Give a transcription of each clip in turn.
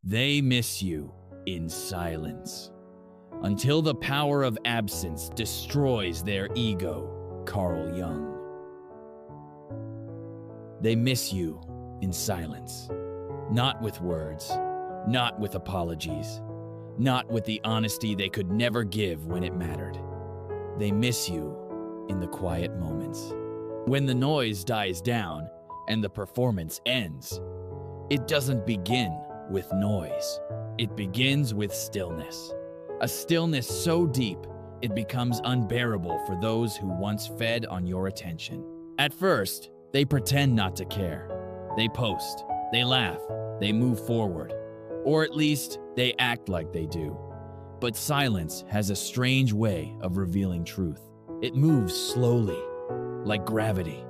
They miss you in silence. Until the power of absence destroys their ego. Carl Jung. They miss you in silence. Not with words, not with apologies, not with the honesty they could never give when it mattered. They miss you in the quiet moments. When the noise dies down and the performance ends, it doesn't begin with noise. It begins with stillness. A stillness so deep, it becomes unbearable for those who once fed on your attention. At first, they pretend not to care. They post, they laugh, they move forward, or at least they act like they do. But silence has a strange way of revealing truth. It moves slowly, like gravity,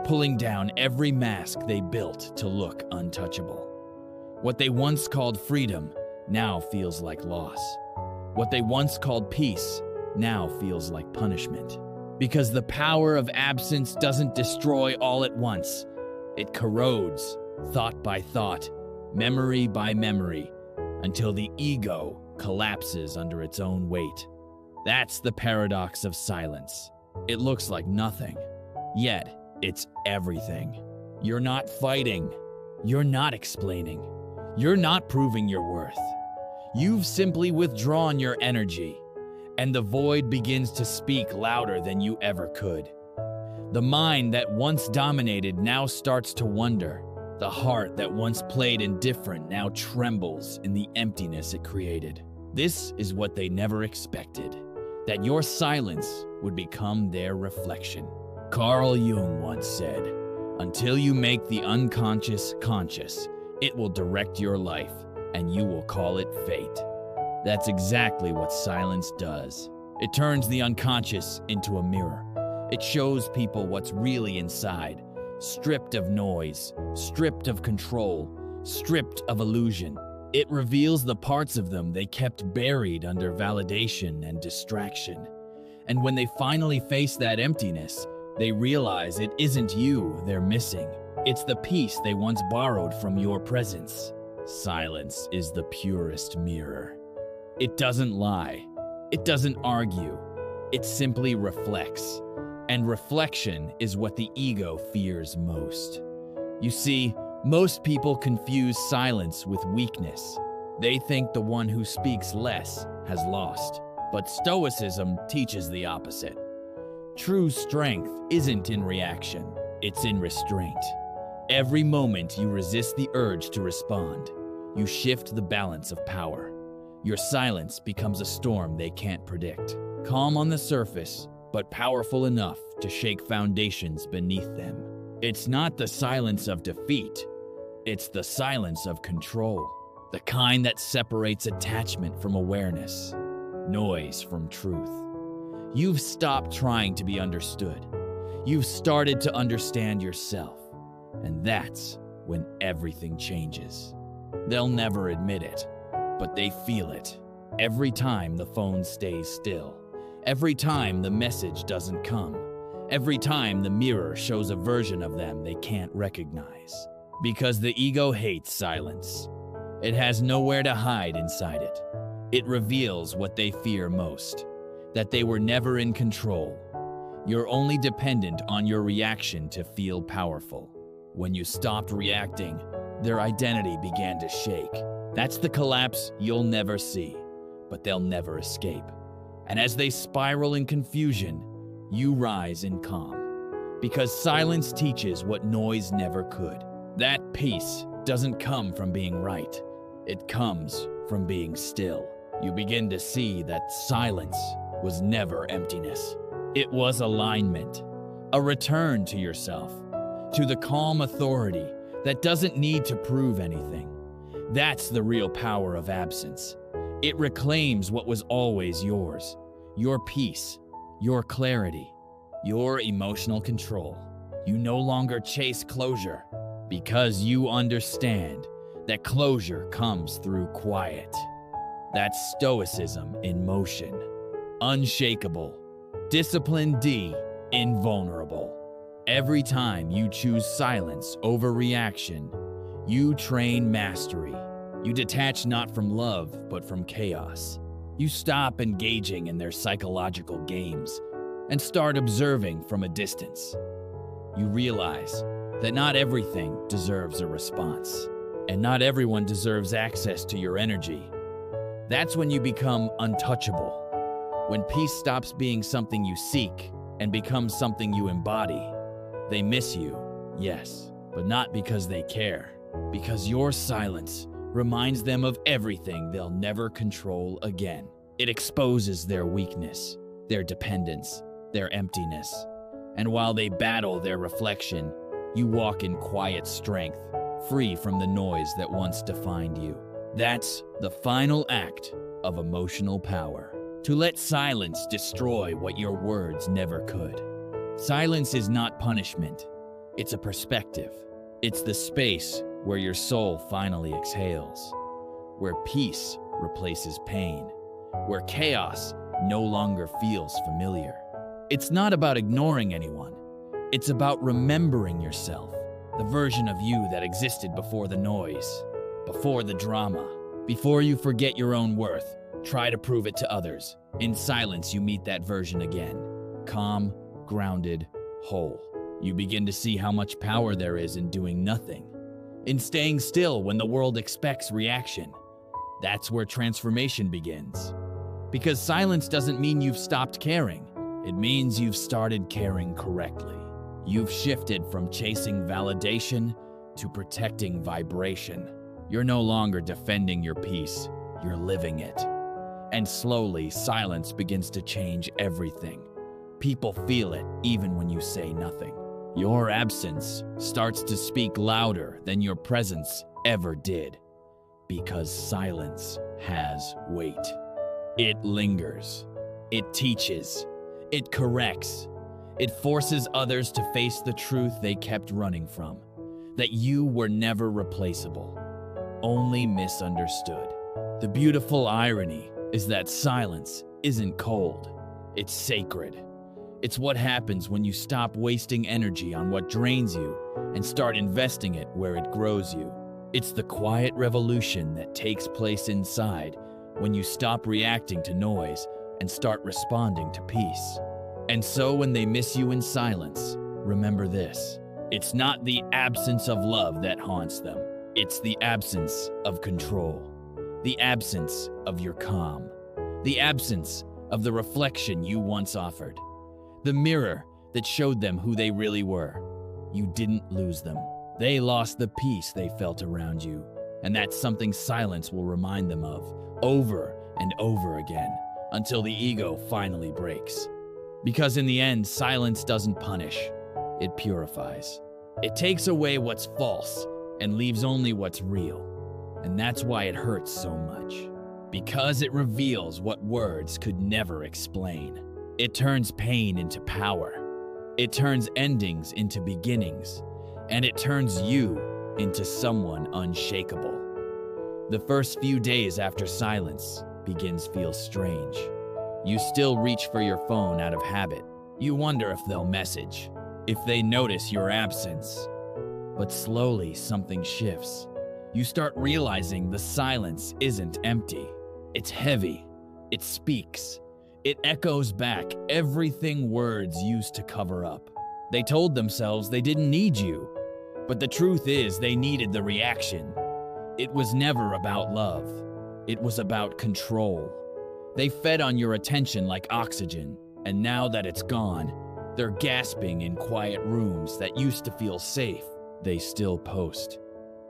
pulling down every mask they built to look untouchable. What they once called freedom now feels like loss. What they once called peace now feels like punishment. Because the power of absence doesn't destroy all at once. It corrodes, thought by thought, memory by memory, until the ego collapses under its own weight. That's the paradox of silence. It looks like nothing, yet it's everything. You're not fighting. You're not explaining. You're not proving your worth. You've simply withdrawn your energy, and the void begins to speak louder than you ever could. The mind that once dominated now starts to wonder. The heart that once played indifferent now trembles in the emptiness it created. This is what they never expected, that your silence would become their reflection. Carl Jung once said, "Until you make the unconscious conscious, it will direct your life, and you will call it fate." That's exactly what silence does. It turns the unconscious into a mirror. It shows people what's really inside, stripped of noise, stripped of control, stripped of illusion. It reveals the parts of them they kept buried under validation and distraction. And when they finally face that emptiness, they realize it isn't you they're missing. It's the peace they once borrowed from your presence. Silence is the purest mirror. It doesn't lie. It doesn't argue. It simply reflects. And reflection is what the ego fears most. You see, most people confuse silence with weakness. They think the one who speaks less has lost. But Stoicism teaches the opposite. True strength isn't in reaction, it's in restraint. Every moment you resist the urge to respond, you shift the balance of power. Your silence becomes a storm they can't predict. Calm on the surface, but powerful enough to shake foundations beneath them. It's not the silence of defeat, it's the silence of control. The kind that separates attachment from awareness, noise from truth. You've stopped trying to be understood. You've started to understand yourself. And that's when everything changes. They'll never admit it, but they feel it. Every time the phone stays still. Every time the message doesn't come. Every time the mirror shows a version of them they can't recognize. Because the ego hates silence. It has nowhere to hide inside it. It reveals what they fear most, that they were never in control. You're only dependent on your reaction to feel powerful. When you stopped reacting, their identity began to shake. That's the collapse you'll never see, but they'll never escape. And as they spiral in confusion, you rise in calm. Because silence teaches what noise never could. That peace doesn't come from being right. It comes from being still. You begin to see that silence was never emptiness. It was alignment, a return to yourself, to the calm authority that doesn't need to prove anything. That's the real power of absence. It reclaims what was always yours, your peace, your clarity, your emotional control. You no longer chase closure because you understand that closure comes through quiet. That's Stoicism in motion. Unshakable. Discipline D, invulnerable. Every time you choose silence over reaction, you train mastery. You detach not from love, but from chaos. You stop engaging in their psychological games and start observing from a distance. You realize that not everything deserves a response, and not everyone deserves access to your energy. That's when you become untouchable. When peace stops being something you seek and becomes something you embody. They miss you, yes, but not because they care. Because your silence reminds them of everything they'll never control again. It exposes their weakness, their dependence, their emptiness. And while they battle their reflection, you walk in quiet strength, free from the noise that once defined you. That's the final act of emotional power. To let silence destroy what your words never could. Silence is not punishment. It's a perspective. It's the space where your soul finally exhales, where peace replaces pain, where chaos no longer feels familiar. It's not about ignoring anyone. It's about remembering yourself, the version of you that existed before the noise, before the drama. Before you forget your own worth, try to prove it to others. In silence, you meet that version again. Calm, grounded, whole. You begin to see how much power there is in doing nothing, in staying still when the world expects reaction. That's where transformation begins. Because silence doesn't mean you've stopped caring. It means you've started caring correctly. You've shifted from chasing validation to protecting vibration. You're no longer defending your peace, you're living it. And slowly, silence begins to change everything. People feel it even when you say nothing. Your absence starts to speak louder than your presence ever did. Because silence has weight. It lingers. It teaches. It corrects. It forces others to face the truth they kept running from. That you were never replaceable. Only misunderstood. The beautiful irony is that silence isn't cold. It's sacred. It's what happens when you stop wasting energy on what drains you and start investing it where it grows you. It's the quiet revolution that takes place inside when you stop reacting to noise and start responding to peace. And so when they miss you in silence, remember this. It's not the absence of love that haunts them. It's the absence of control. The absence of your calm. The absence of the reflection you once offered. The mirror that showed them who they really were. You didn't lose them. They lost the peace they felt around you. And that's something silence will remind them of over and over again until the ego finally breaks. Because in the end, silence doesn't punish. It purifies. It takes away what's false and leaves only what's real. And that's why it hurts so much. Because it reveals what words could never explain. It turns pain into power. It turns endings into beginnings. And it turns you into someone unshakable. The first few days after silence begins feel strange. You still reach for your phone out of habit. You wonder if they'll message, if they notice your absence. But slowly something shifts. You start realizing the silence isn't empty. It's heavy. It speaks. It echoes back everything words used to cover up. They told themselves they didn't need you. But the truth is they needed the reaction. It was never about love. It was about control. They fed on your attention like oxygen, and now that it's gone, they're gasping in quiet rooms that used to feel safe. They still post.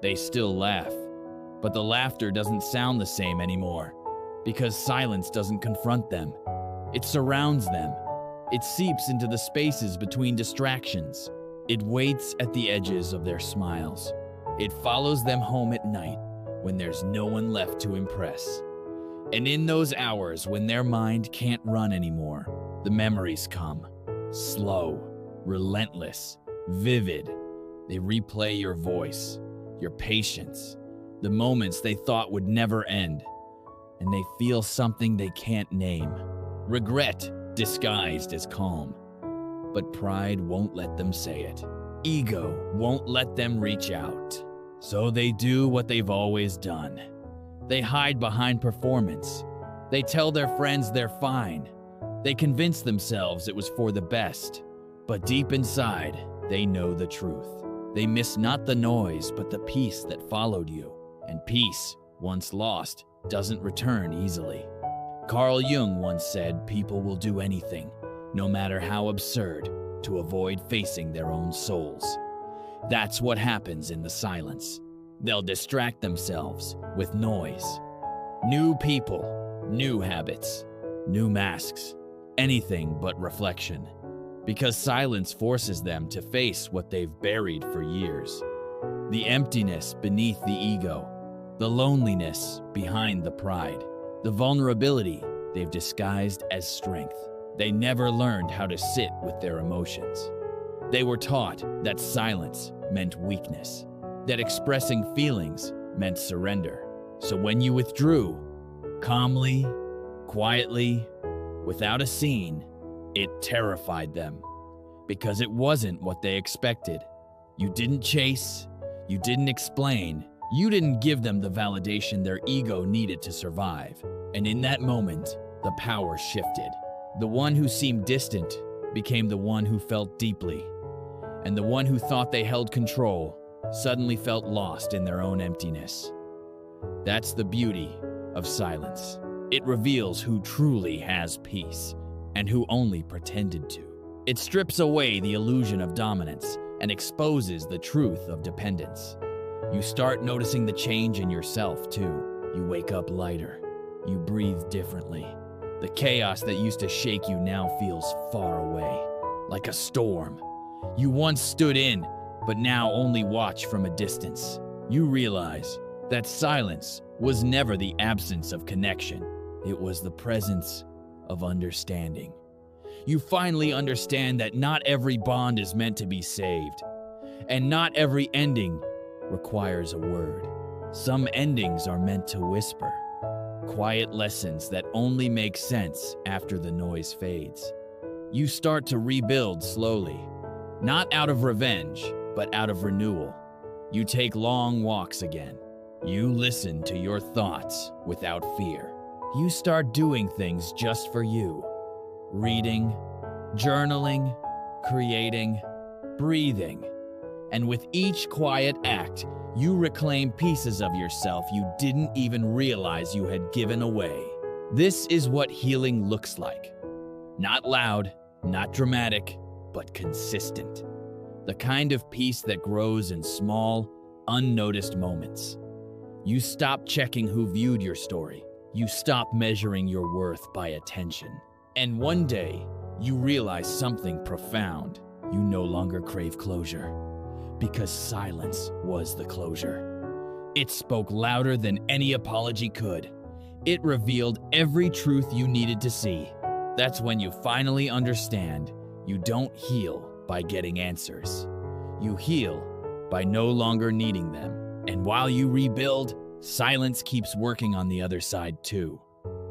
They still laugh. But the laughter doesn't sound the same anymore, because silence doesn't confront them. It surrounds them. It seeps into the spaces between distractions. It waits at the edges of their smiles. It follows them home at night when there's no one left to impress. And in those hours when their mind can't run anymore, the memories come. Slow, relentless, vivid. They replay your voice, your patience, the moments they thought would never end. And they feel something they can't name. Regret disguised as calm. But pride won't let them say it. Ego won't let them reach out. So they do what they've always done. They hide behind performance. They tell their friends they're fine. They convince themselves it was for the best. But deep inside, they know the truth. They miss not the noise, but the peace that followed you. And peace, once lost, doesn't return easily. Carl Jung once said people will do anything, no matter how absurd, to avoid facing their own souls. That's what happens in the silence. They'll distract themselves with noise. New people, new habits, new masks, anything but reflection. Because silence forces them to face what they've buried for years. The emptiness beneath the ego, the loneliness behind the pride, the vulnerability they've disguised as strength. They never learned how to sit with their emotions. They were taught that silence meant weakness, that expressing feelings meant surrender. So when you withdrew, calmly, quietly, without a scene, it terrified them, because it wasn't what they expected. You didn't chase, you didn't explain, you didn't give them the validation their ego needed to survive. And in that moment, the power shifted. The one who seemed distant became the one who felt deeply, and the one who thought they held control suddenly felt lost in their own emptiness. That's the beauty of silence. It reveals who truly has peace and who only pretended to. It strips away the illusion of dominance and exposes the truth of dependence. You start noticing the change in yourself, too. You wake up lighter. You breathe differently. The chaos that used to shake you now feels far away, like a storm. You once stood in, but now only watch from a distance. You realize that silence was never the absence of connection. It was the presence of understanding. You finally understand that not every bond is meant to be saved, and not every ending requires a word. Some endings are meant to whisper, quiet lessons that only make sense after the noise fades. You start to rebuild slowly, not out of revenge, but out of renewal. You take long walks again. You listen to your thoughts without fear. You start doing things just for you. Reading, journaling, creating, breathing. And with each quiet act, you reclaim pieces of yourself you didn't even realize you had given away. This is what healing looks like. Not loud, not dramatic, but consistent. The kind of peace that grows in small, unnoticed moments. You stop checking who viewed your story. You stop measuring your worth by attention. And one day, you realize something profound. You no longer crave closure, because silence was the closure. It spoke louder than any apology could. It revealed every truth you needed to see. That's when you finally understand you don't heal by getting answers. You heal by no longer needing them. And while you rebuild, silence keeps working on the other side too.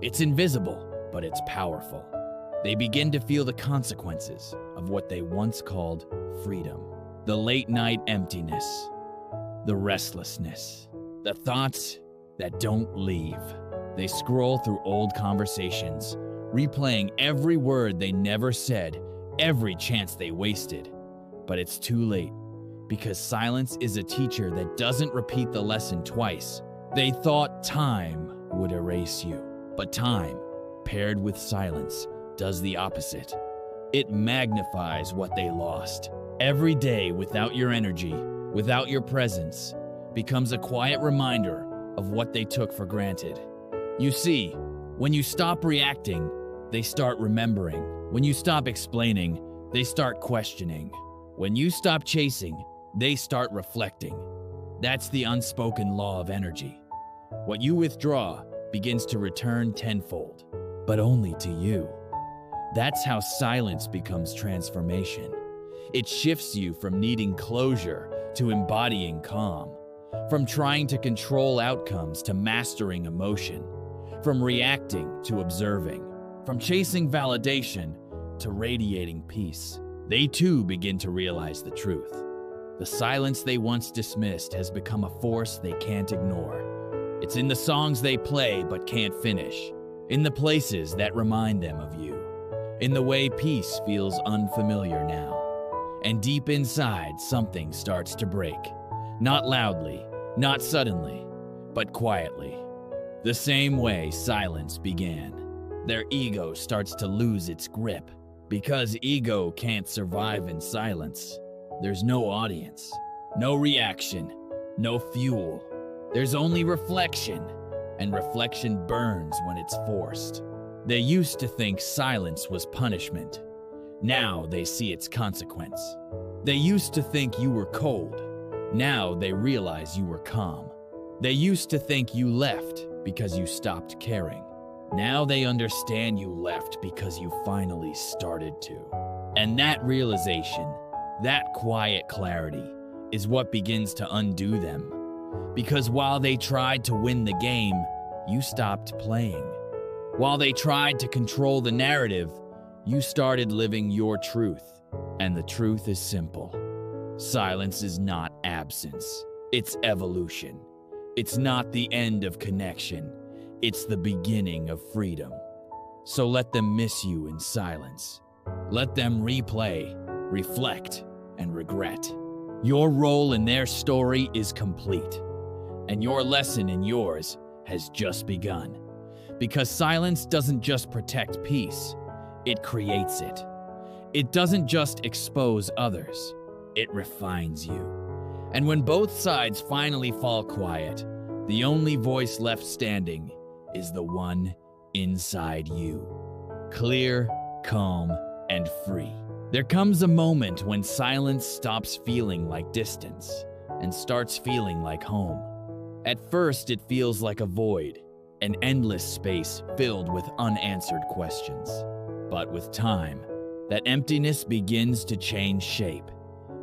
It's invisible, but it's powerful. They begin to feel the consequences of what they once called freedom. The late-night emptiness, the restlessness, the thoughts that don't leave. They scroll through old conversations, replaying every word they never said, every chance they wasted. But it's too late, because silence is a teacher that doesn't repeat the lesson twice. They thought time would erase you, but time, paired with silence, does the opposite. It magnifies what they lost. Every day without your energy, without your presence, becomes a quiet reminder of what they took for granted. You see, when you stop reacting, they start remembering. When you stop explaining, they start questioning. When you stop chasing, they start reflecting. That's the unspoken law of energy. What you withdraw begins to return tenfold, but only to you. That's how silence becomes transformation. It shifts you from needing closure to embodying calm, from trying to control outcomes to mastering emotion, from reacting to observing, from chasing validation to radiating peace. They too begin to realize the truth. The silence they once dismissed has become a force they can't ignore. It's in the songs they play but can't finish, in the places that remind them of you, in the way peace feels unfamiliar now. And deep inside, something starts to break. Not loudly, not suddenly, but quietly. The same way silence began. Their ego starts to lose its grip. Because ego can't survive in silence. There's no audience, no reaction, no fuel. There's only reflection, and reflection burns when it's forced. They used to think silence was punishment. Now they see its consequence. They used to think you were cold. Now they realize you were calm. They used to think you left because you stopped caring. Now they understand you left because you finally started to. And that realization, that quiet clarity, is what begins to undo them. Because while they tried to win the game, you stopped playing. While they tried to control the narrative, you started living your truth. And the truth is simple. Silence is not absence. It's evolution. It's not the end of connection. It's the beginning of freedom. So let them miss you in silence. Let them replay, reflect, and regret. Your role in their story is complete. And your lesson in yours has just begun. Because silence doesn't just protect peace, it creates it. It doesn't just expose others, it refines you. And when both sides finally fall quiet, the only voice left standing is the one inside you. Clear, calm, and free. There comes a moment when silence stops feeling like distance and starts feeling like home. At first, it feels like a void, an endless space filled with unanswered questions. But with time, that emptiness begins to change shape.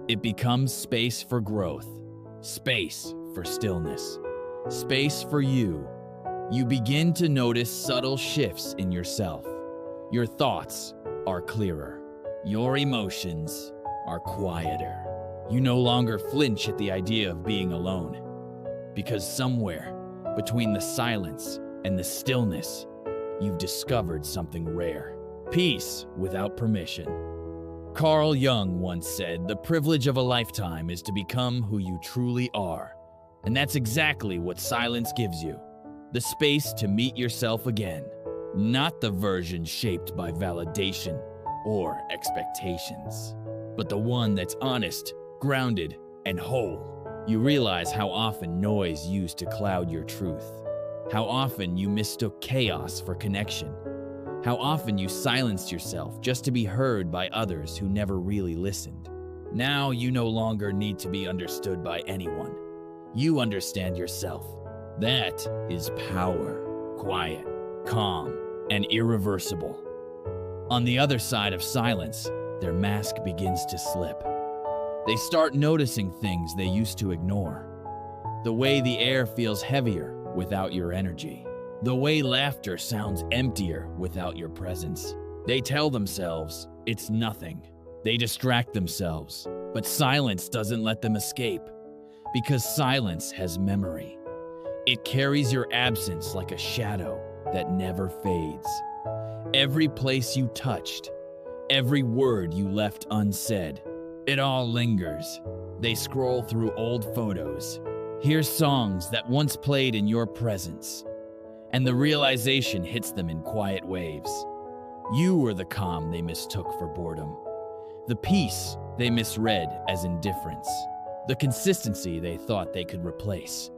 It becomes space for growth, space for stillness, space for you. You begin to notice subtle shifts in yourself. Your thoughts are clearer. Your emotions are quieter. You no longer flinch at the idea of being alone. Because somewhere between the silence and the stillness, you've discovered something rare. Peace without permission. Carl Jung once said, "The privilege of a lifetime is to become who you truly are." And that's exactly what silence gives you. The space to meet yourself again. Not the version shaped by validation or expectations, but the one that's honest, grounded, and whole. You realize how often noise used to cloud your truth. How often you mistook chaos for connection. How often you silenced yourself just to be heard by others who never really listened. Now you no longer need to be understood by anyone. You understand yourself. That is power, quiet, calm, and irreversible. On the other side of silence, their mask begins to slip. They start noticing things they used to ignore. The way the air feels heavier without your energy. The way laughter sounds emptier without your presence. They tell themselves it's nothing. They distract themselves, but silence doesn't let them escape. Because silence has memory. It carries your absence like a shadow that never fades. Every place you touched, every word you left unsaid, it all lingers. They scroll through old photos, hear songs that once played in your presence, and the realization hits them in quiet waves. You were the calm they mistook for boredom, the peace they misread as indifference, the consistency they thought they could replace.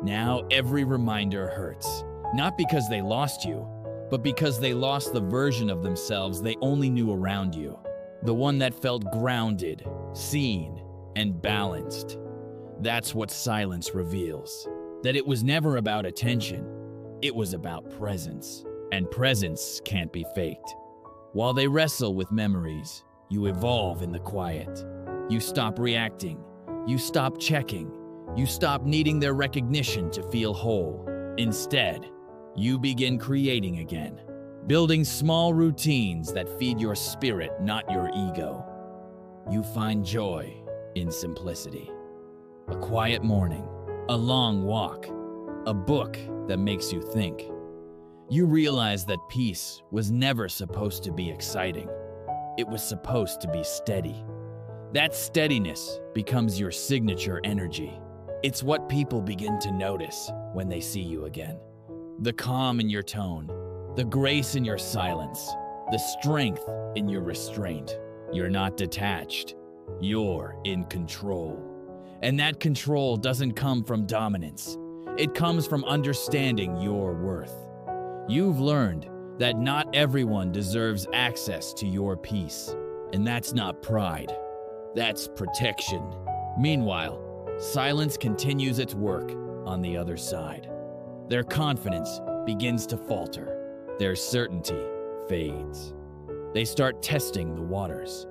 Now every reminder hurts, not because they lost you, but because they lost the version of themselves they only knew around you, the one that felt grounded, seen, and balanced. That's what silence reveals, that it was never about attention, it was about presence, and presence can't be faked. While they wrestle with memories, you evolve in the quiet. You stop reacting, you stop checking, you stop needing their recognition to feel whole. Instead, you begin creating again, building small routines that feed your spirit, not your ego. You find joy in simplicity. A quiet morning, a long walk, a book that makes you think. You realize that peace was never supposed to be exciting. It was supposed to be steady. That steadiness becomes your signature energy. It's what people begin to notice when they see you again. The calm in your tone, the grace in your silence, the strength in your restraint. You're not detached. You're in control. And that control doesn't come from dominance. It comes from understanding your worth. You've learned that not everyone deserves access to your peace. And that's not pride. That's protection. Meanwhile, silence continues its work on the other side. Their confidence begins to falter. Their certainty fades. They start testing the waters.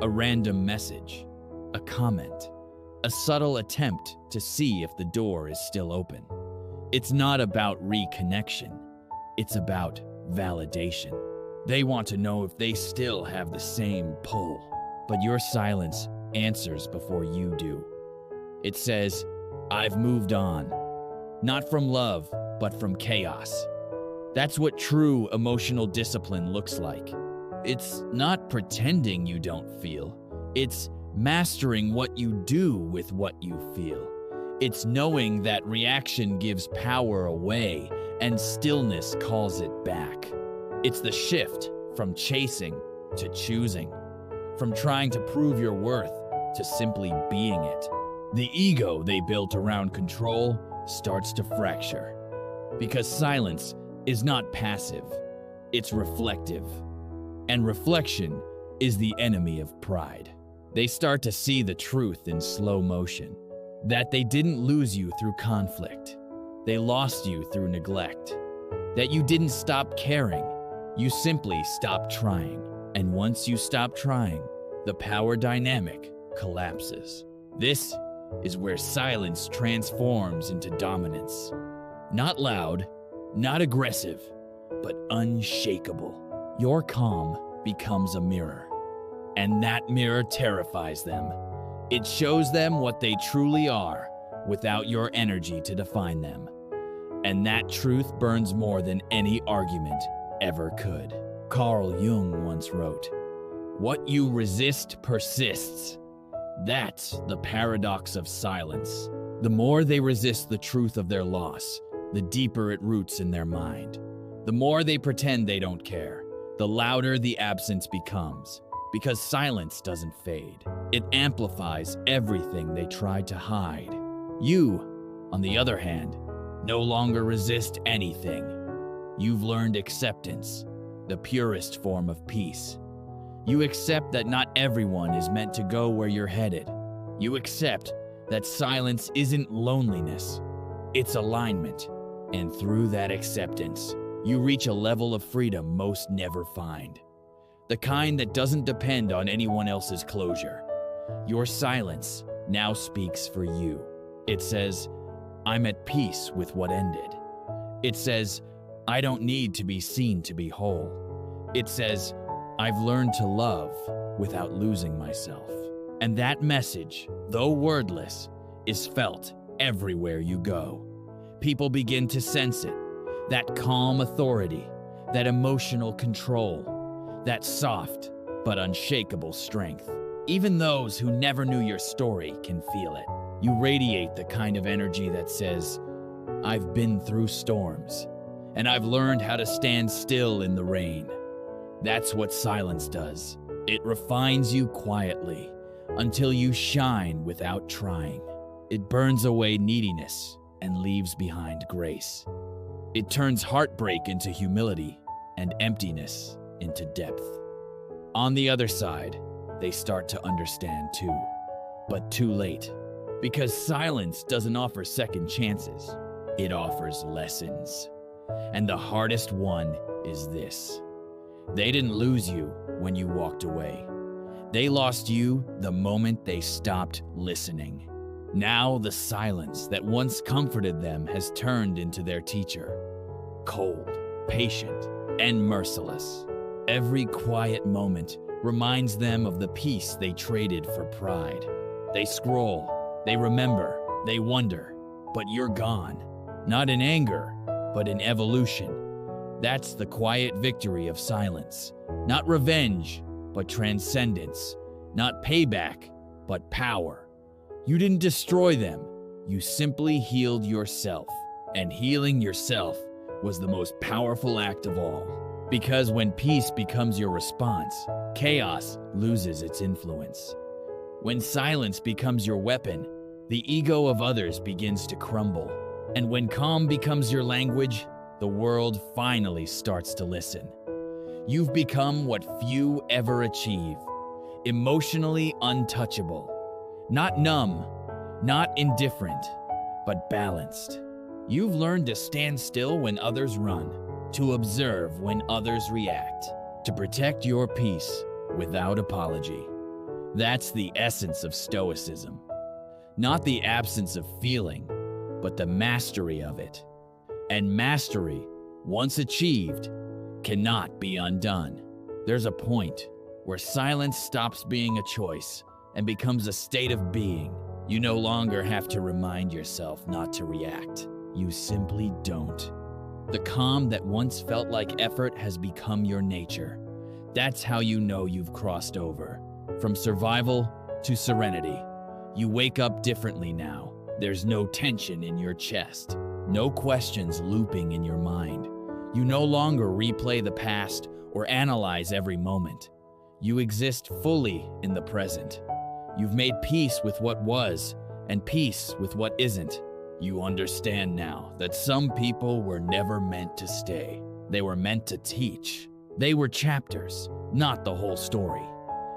A random message, a comment, a subtle attempt to see if the door is still open. It's not about reconnection. It's about validation. They want to know if they still have the same pull. But your silence answers before you do. It says, I've moved on. Not from love, but from chaos. That's what true emotional discipline looks like. It's not pretending you don't feel. It's mastering what you do with what you feel. It's knowing that reaction gives power away and stillness calls it back. It's the shift from chasing to choosing, from trying to prove your worth to simply being it. The ego they built around control starts to fracture. Because silence is not passive, it's reflective. And reflection is the enemy of pride. They start to see the truth in slow motion, that they didn't lose you through conflict. They lost you through neglect. That you didn't stop caring, you simply stopped trying. And once you stop trying, the power dynamic collapses. This is where silence transforms into dominance. Not loud, not aggressive, but unshakable. Your calm becomes a mirror, and that mirror terrifies them. It shows them what they truly are without your energy to define them. And that truth burns more than any argument ever could. Carl Jung once wrote, "What you resist persists." That's the paradox of silence. The more they resist the truth of their loss, the deeper it roots in their mind. The more they pretend they don't care, the louder the absence becomes. Because silence doesn't fade. It amplifies everything they tried to hide. You, on the other hand, no longer resist anything. You've learned acceptance, the purest form of peace. You accept that not everyone is meant to go where you're headed. You accept that silence isn't loneliness, it's alignment. And through that acceptance, you reach a level of freedom most never find. The kind that doesn't depend on anyone else's closure. Your silence now speaks for you. It says, I'm at peace with what ended. It says, I don't need to be seen to be whole. It says, I've learned to love without losing myself. And that message, though wordless, is felt everywhere you go. People begin to sense it. That calm authority, that emotional control, that soft but unshakable strength. Even those who never knew your story can feel it. You radiate the kind of energy that says, I've been through storms, and I've learned how to stand still in the rain. That's what silence does. It refines you quietly until you shine without trying. It burns away neediness and leaves behind grace. It turns heartbreak into humility and emptiness into depth. On the other side, they start to understand too, but too late. Because silence doesn't offer second chances, it offers lessons. And the hardest one is this. They didn't lose you when you walked away. They lost you the moment they stopped listening. Now the silence that once comforted them has turned into their teacher. Cold, patient, and merciless. Every quiet moment reminds them of the peace they traded for pride. They scroll, they remember, they wonder, but you're gone. Not in anger, but in evolution. That's the quiet victory of silence. Not revenge, but transcendence. Not payback, but power. You didn't destroy them. You simply healed yourself. And healing yourself was the most powerful act of all. Because when peace becomes your response, chaos loses its influence. When silence becomes your weapon, the ego of others begins to crumble. And when calm becomes your language, the world finally starts to listen. You've become what few ever achieve. Emotionally untouchable. Not numb, not indifferent, but balanced. You've learned to stand still when others run, to observe when others react, to protect your peace without apology. That's the essence of Stoicism. Not the absence of feeling, but the mastery of it. And mastery, once achieved, cannot be undone. There's a point where silence stops being a choice and becomes a state of being. You no longer have to remind yourself not to react. You simply don't. The calm that once felt like effort has become your nature. That's how you know you've crossed over. From survival to serenity. You wake up differently now. There's no tension in your chest. No questions looping in your mind. You no longer replay the past or analyze every moment. You exist fully in the present. You've made peace with what was and peace with what isn't. You understand now that some people were never meant to stay. They were meant to teach. They were chapters, not the whole story.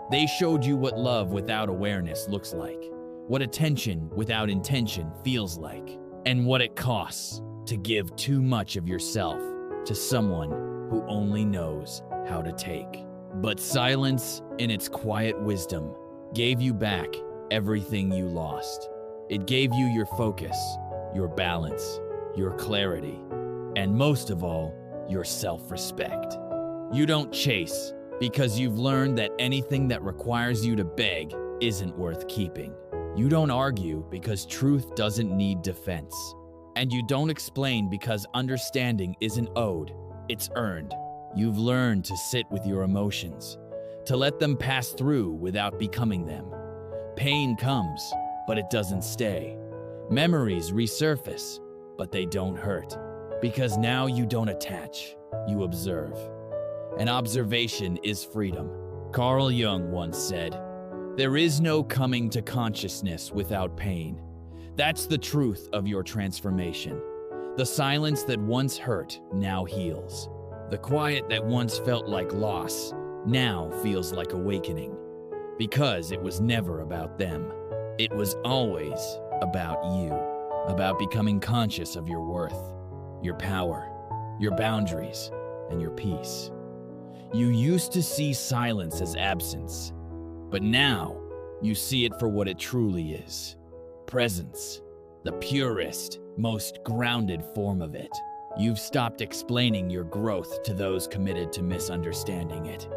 They showed you what love without awareness looks like, what attention without intention feels like, and what it costs to give too much of yourself to someone who only knows how to take. But silence, in its quiet wisdom, gave you back everything you lost. It gave you your focus, your balance, your clarity, and most of all, your self-respect. You don't chase because you've learned that anything that requires you to beg isn't worth keeping. You don't argue because truth doesn't need defense. And you don't explain because understanding isn't owed, it's earned. You've learned to sit with your emotions, to let them pass through without becoming them. Pain comes, but it doesn't stay. Memories resurface, but they don't hurt. Because now you don't attach, you observe. And observation is freedom. Carl Jung once said, "There is no coming to consciousness without pain." That's the truth of your transformation. The silence that once hurt now heals. The quiet that once felt like loss now feels like awakening. Because it was never about them. It was always about you. About becoming conscious of your worth, your power, your boundaries, and your peace. You used to see silence as absence, but now you see it for what it truly is. Presence, the purest, most grounded form of it. You've stopped explaining your growth to those committed to misunderstanding it.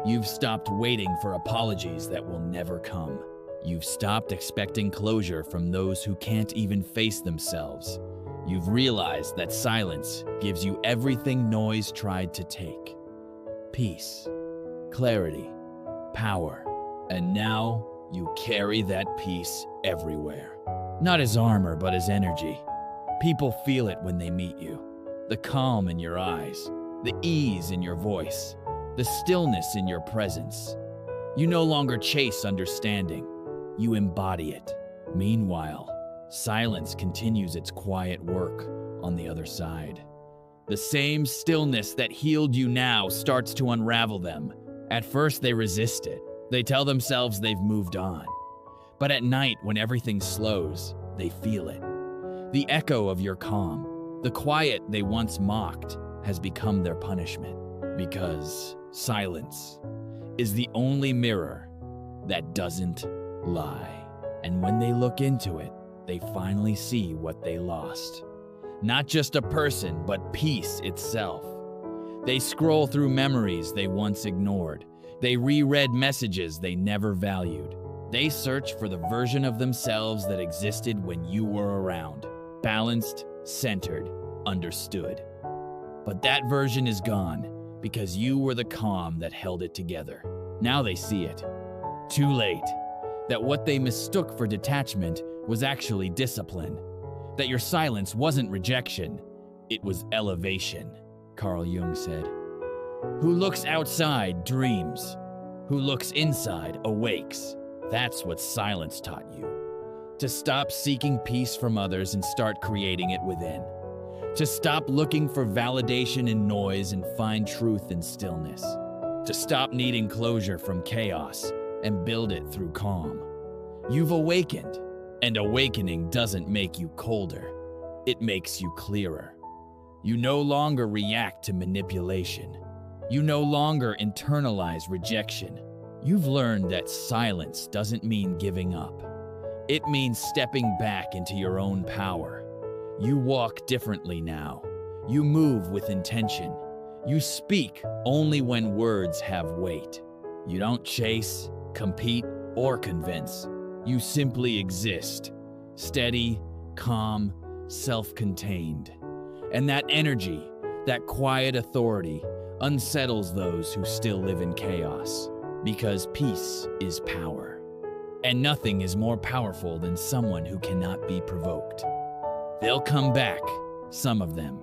You've stopped waiting for apologies that will never come. You've stopped expecting closure from those who can't even face themselves. You've realized that silence gives you everything noise tried to take. Peace, clarity, power, and now you carry that peace everywhere. Not as armor, but as energy. People feel it when they meet you. The calm in your eyes, the ease in your voice, the stillness in your presence. You no longer chase understanding. You embody it. Meanwhile, silence continues its quiet work on the other side. The same stillness that healed you now starts to unravel them. At first, they resist it. They tell themselves they've moved on. But at night, when everything slows, they feel it. The echo of your calm, the quiet they once mocked, has become their punishment. Because silence is the only mirror that doesn't lie. And when they look into it, they finally see what they lost. Not just a person, but peace itself. They scroll through memories they once ignored. They reread messages they never valued. They search for the version of themselves that existed when you were around. Balanced, centered, understood. But that version is gone because you were the calm that held it together. Now they see it. Too late. That what they mistook for detachment was actually discipline. That your silence wasn't rejection, it was elevation, Carl Jung said. Who looks outside dreams. Who looks inside awakes. That's what silence taught you. To stop seeking peace from others and start creating it within. To stop looking for validation in noise and find truth in stillness. To stop needing closure from chaos and build it through calm. You've awakened, and awakening doesn't make you colder. It makes you clearer. You no longer react to manipulation. You no longer internalize rejection. You've learned that silence doesn't mean giving up. It means stepping back into your own power. You walk differently now. You move with intention. You speak only when words have weight. You don't chase, compete, or convince. You simply exist, steady, calm, self-contained. And that energy, that quiet authority, unsettles those who still live in chaos. Because peace is power. And nothing is more powerful than someone who cannot be provoked. They'll come back, some of them.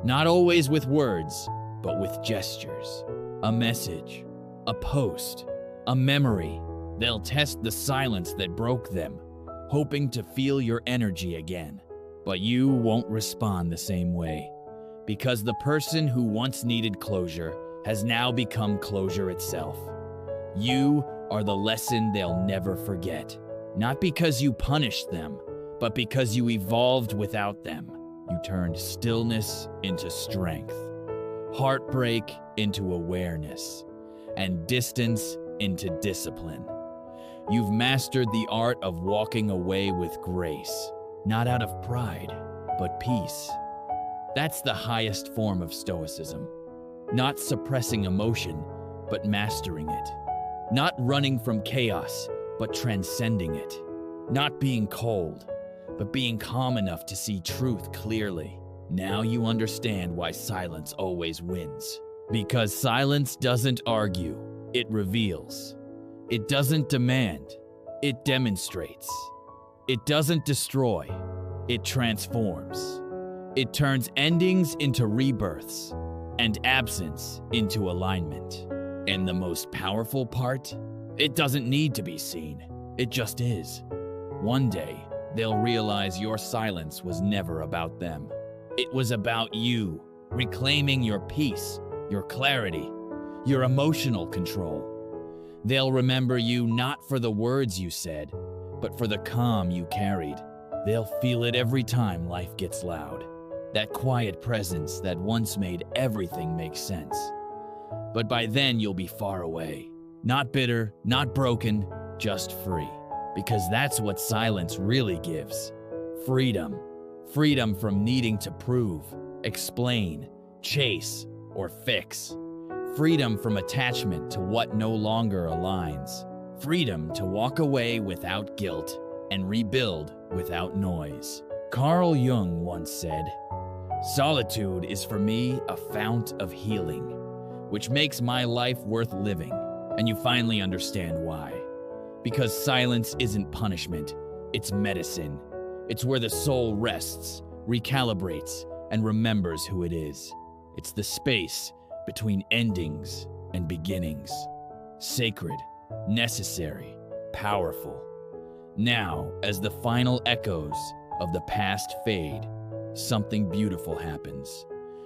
Not always with words, but with gestures. A message, a post, a memory. They'll test the silence that broke them, hoping to feel your energy again. But you won't respond the same way. Because the person who once needed closure has now become closure itself. You are the lesson they'll never forget. Not because you punished them, but because you evolved without them. You turned stillness into strength, heartbreak into awareness, and distance into discipline. You've mastered the art of walking away with grace, not out of pride, but peace. That's the highest form of stoicism. Not suppressing emotion, but mastering it. Not running from chaos, but transcending it. Not being cold, but being calm enough to see truth clearly. Now you understand why silence always wins. Because silence doesn't argue, it reveals. It doesn't demand, it demonstrates. It doesn't destroy, it transforms. It turns endings into rebirths and absence into alignment. And the most powerful part? It doesn't need to be seen. It just is. One day, they'll realize your silence was never about them. It was about you, reclaiming your peace, your clarity, your emotional control. They'll remember you not for the words you said, but for the calm you carried. They'll feel it every time life gets loud. That quiet presence that once made everything make sense. But by then you'll be far away. Not bitter, not broken, just free. Because that's what silence really gives. Freedom. Freedom from needing to prove, explain, chase, or fix. Freedom from attachment to what no longer aligns. Freedom to walk away without guilt and rebuild without noise. Carl Jung once said, "Solitude is for me a fount of healing, which makes my life worth living." And you finally understand why. Because silence isn't punishment, it's medicine. It's where the soul rests, recalibrates, and remembers who it is. It's the space between endings and beginnings. Sacred, necessary, powerful. Now, as the final echoes of the past fade, something beautiful happens.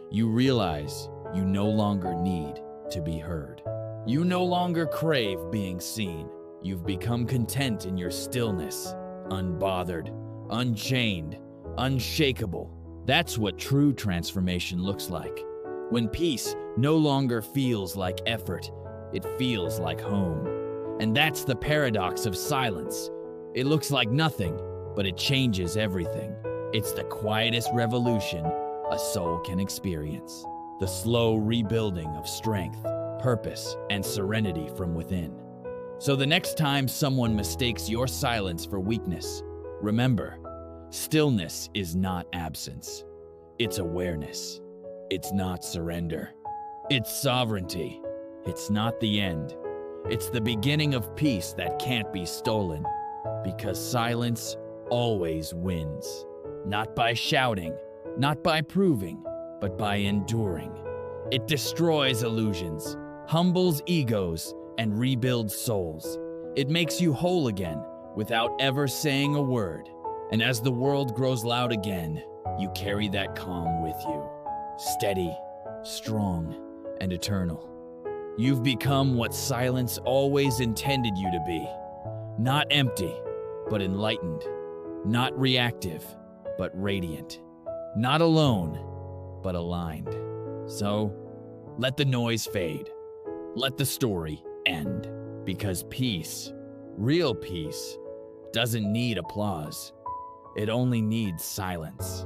You realize you no longer need to be heard. You no longer crave being seen. You've become content in your stillness, unbothered, unchained, unshakable. That's what true transformation looks like. When peace no longer feels like effort, it feels like home. And that's the paradox of silence. It looks like nothing, but it changes everything. It's the quietest revolution a soul can experience. The slow rebuilding of strength, purpose, and serenity from within. So the next time someone mistakes your silence for weakness, remember, stillness is not absence. It's awareness. It's not surrender. It's sovereignty. It's not the end. It's the beginning of peace that can't be stolen, because silence always wins. Not by shouting, not by proving, but by enduring. It destroys illusions, humbles egos, and rebuilds souls. It makes you whole again without ever saying a word. And as the world grows loud again, you carry that calm with you. Steady, strong, and eternal. You've become what silence always intended you to be. Not empty, but enlightened. Not reactive, but radiant. Not alone, but aligned. So, let the noise fade. Let the story end. Because peace, real peace, doesn't need applause. It only needs silence.